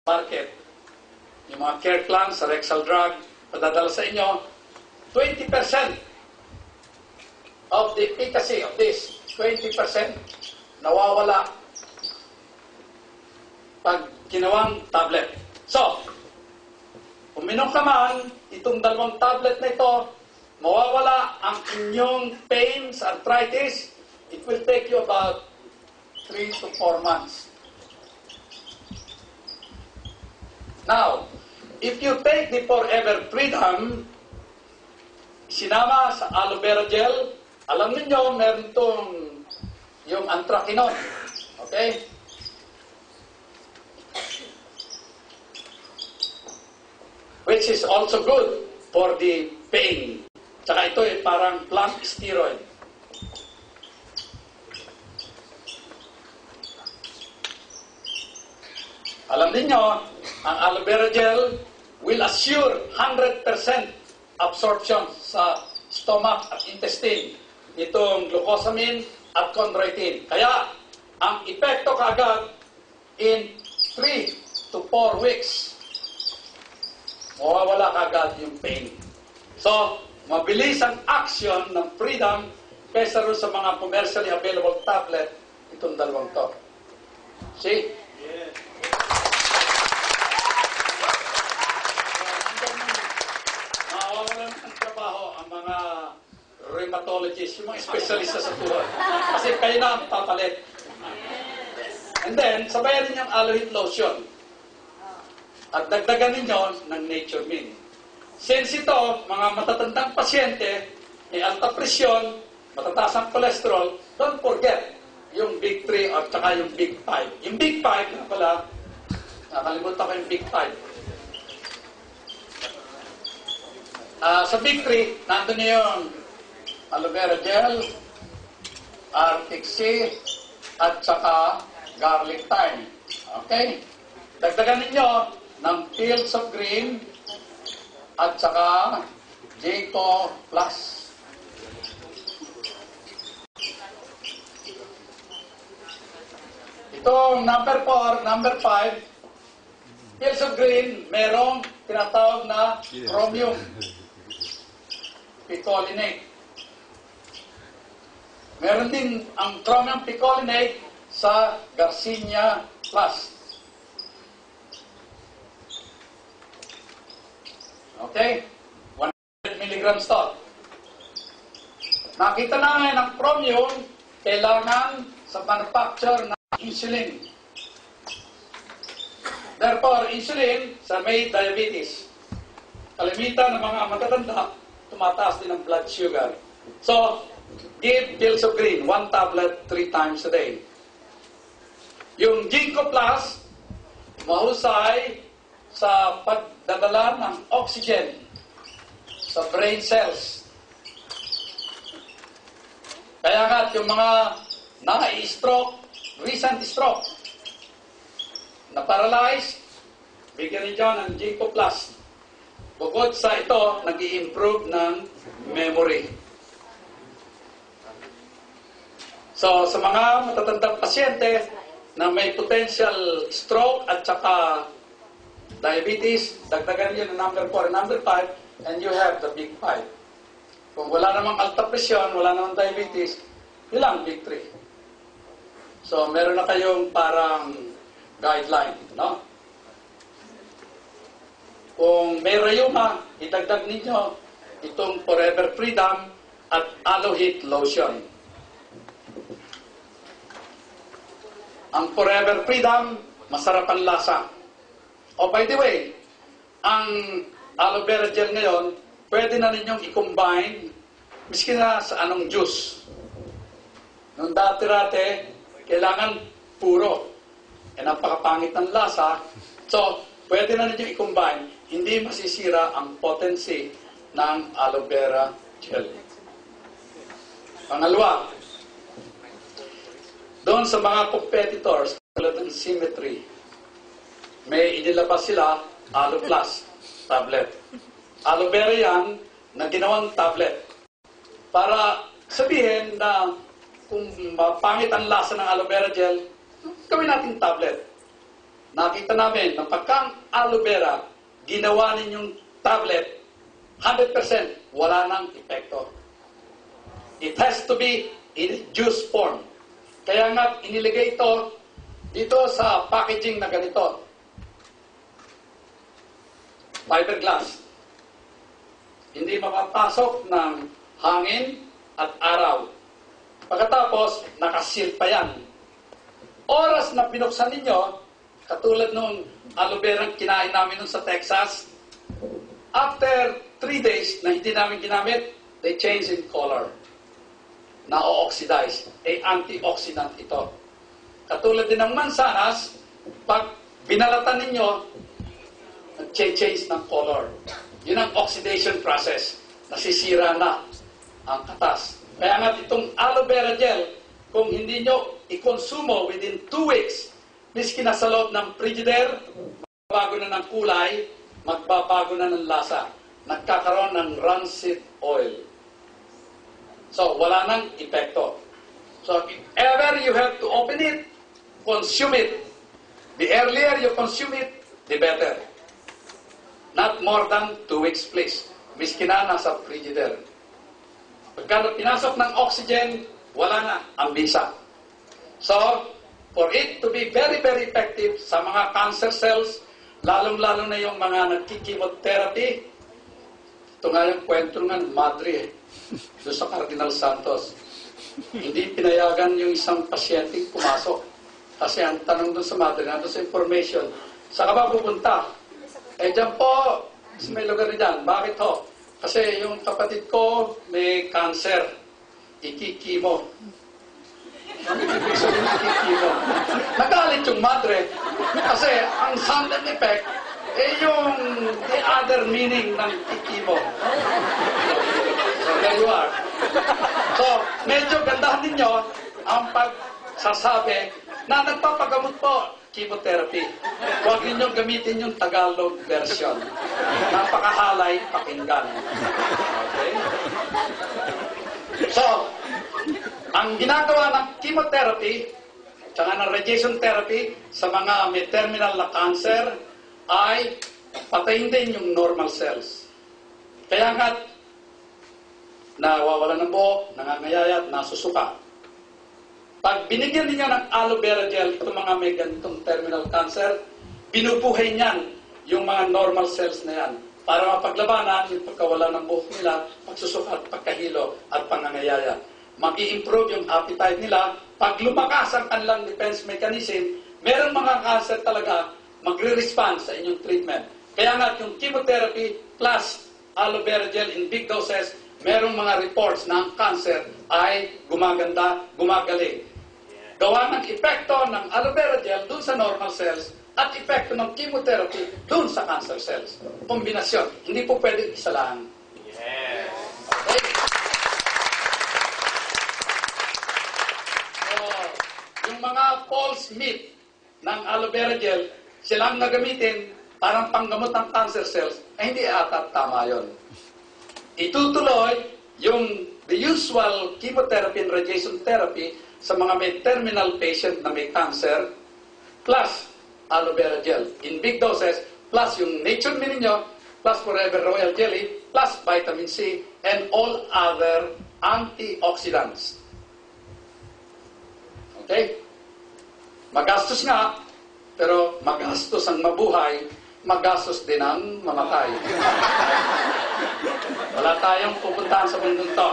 market. Yung mga care plans sa Rexall Drug, padadala sa inyo, 20% of the efficacy of this, 20% nawawala pag ginawang tablet. So, uminom ka man, itong 2 tablet na ito, mawawala ang inyong pain sa arthritis. It will take you about 3 to 4 months. Now, if you take the Forever Freedom, sinama sa aloe vera gel, alam niyo meron itong yung anthraquinone. Okay? Which is also good for the pain. Tsaka ito ay parang plant steroid. Alam niyo, ang aloe vera gel will assure 100% absorption sa stomach at intestine nitong glucosamine at chondroitin. Kaya, ang epekto kaagad in 3 to 4 weeks, mawawala kaagad yung pain. So, mabilis ang action ng Freedom kaysa rin sa mga commercially available tablet, itong 2 to. See? Yeah. Mawawalan ng trabaho ang mga rheumatologists, yung mga espesyalista sa tuhod. Kasi kayo na ang papalit. And then, sabayan ninyong aloe heat lotion. At dagdagan ninyo ng Nature Min. Since ito, mga matatandang pasyente, may alta presyon, matataas ang cholesterol, don't forget yung Big 3 at saka yung Big 5. Yung Big 5, na pala, nakalimutan ko yung Big 5. Sa Big 3, nandun niyo yung aloe vera gel, Arctic Sea, at saka garlic thyme. Okay? Dagdagan ninyo ng Fields of Green at saka Jayco Plus. Itong number 4, number 5, Fields of Green, merong tinatawag na chromium picolinate. Meron din ang chromium picolinate sa Garcinia Plus. Okay? 100 milligrams to. Nakita namin ang chromium kailangan sa manufacture ng insulin. Therefore, insulin sa may diabetes. Kalimitan ng mga matatanda, tumataas din ang blood sugar. So, give Fields of Green, 1 tablet 3 times a day. Yung Ginkgo Plus, mahusay sa pagdadala ng oxygen sa brain cells. Kaya nga, yung mga na-stroke, recent stroke, na-paralyzed, bigyan niyo ng Ginkgo Plus. Bukod sa ito, nag-i-improve ng memory. So, sa mga matatandang pasyente na may potential stroke at saka diabetes, dagdagan niyo ng number 4 and number 5, and you have the Big 5. Kung wala namang alta presyon, wala namang diabetes, ilang Big 3. So, meron na kayong parang guideline, no? Kung may rayuma, idagdag ninyo itong Forever Freedom at Aloe Heat Lotion. Ang Forever Freedom, masarap ang lasa. Oh, by the way, ang aloe vera gel ngayon, pwede na ninyong i-combine miski na sa anong juice. Nung dati-rate, kailangan puro. E napakapangit ng lasa. So, pwede na ninyong i-combine. Hindi masisira ang potency ng aloe vera gel. Pangalawa, doon sa mga competitors, tulad ng Symmetry, may inilabas sila Aloe Plus tablet. Aloe vera yan na ginawang tablet. Para sabihin na kung pangit ang lasa ng aloe vera gel, gawin natin tablet. nakita namin na pagka ang aloe vera, ginawa ninyong tablet, 100% wala nang epekto. It has to be in juice form. Kaya nga, inilagay ito dito sa packaging na ganito. Fiberglass. Hindi mapapasok ng hangin at araw. Pagkatapos, nakasil pa yan. Oras na binuksan ninyo, katulad nung aloe vera kinain namin nung sa Texas, after 3 days na hindi namin ginamit, they change in color. Na-oxidize. Antioxidant ito. Katulad din ng mansanas, pag binalatan ninyo, nag-change ng color. Yun ang oxidation process. Nasisira na ang katas. Kaya nga itong aloe vera gel, kung hindi nyo i-consumo within 2 weeks, miski na sa loob ng frigidaire, magbabago na ng kulay, magbabago na ng lasa. Nagkakaroon ng rancid oil. So, wala nang epekto. So, if ever you have to open it, consume it. The earlier you consume it, the better. Not more than 2 weeks, please. Miski na nasa frigidaire. Pagka pinasok ng oxygen, wala na ang bisa. So, for it to be very, very effective sa mga cancer cells, lalong-lalo na yung mga nagkikimotherapy, ito nga yung kwento ng Madre, doon sa Cardinal Santos. Hindi pinayagan yung isang pasyente pumasok. Kasi ang tanong doon sa Madre, nandun sa information, saan ka ba pupunta? Dyan po, may lugar na dyan. Bakit ho? Kasi yung kapatid ko may cancer. Ikikimo. Ano ibig sabihin ikikimo? Nagalit yung Madre. Kasi ang sound and effect, yung the other meaning ng ikikimo. So there you are. So, medyo gandahan ninyo ang pagsasabi na nagpapagamot po, chemotherapy. Huwag ninyong gamitin yung Tagalog version. Napakahalay pakinggan. Okay? So, ang ginagawa ng chemotherapy tsaka ng radiation therapy sa mga may terminal na cancer ay patayin din yung normal cells. Kaya nga, nawawala ng buhok, nangangayayat, nasusuka. Pag binigyan niyo ng aloe vera gel, itong mga may ganitong terminal cancer, binubuhay niyan yung mga normal cells na yan para mapaglabanan yung pagkawala ng buhok nila, pagsusuka at pagkahilo at pangangayaya. Mag-i-improve yung appetite nila. Pag lumakas ang kanilang defense mechanism, meron mga cancer talaga magre-respond sa inyong treatment. Kaya nga yung chemotherapy plus aloe vera gel in big doses, merong mga reports na ang cancer ay gumaganda, gumagaling. Gawa ng epekto ng aloe vera gel dun sa normal cells at epekto ng chemotherapy dun sa cancer cells. Kombinasyon. Hindi po pwedeng isa lang. Yes. Okay? So, yung mga false myth ng aloe vera gel, silang nagamitin parang panggamot ng cancer cells, ay hindi ata tama yun. Itutuloy yung the usual chemotherapy and radiation therapy sa mga may terminal patient na may cancer plus aloe vera gel in big doses plus yung Nature Me ninyo plus Forever Royal Jelly plus vitamin C and all other antioxidants. Okay? Magastos nga, pero magastos ang mabuhay, magastos din ang mamatay. Wala tayong pupuntahan sa mundong to.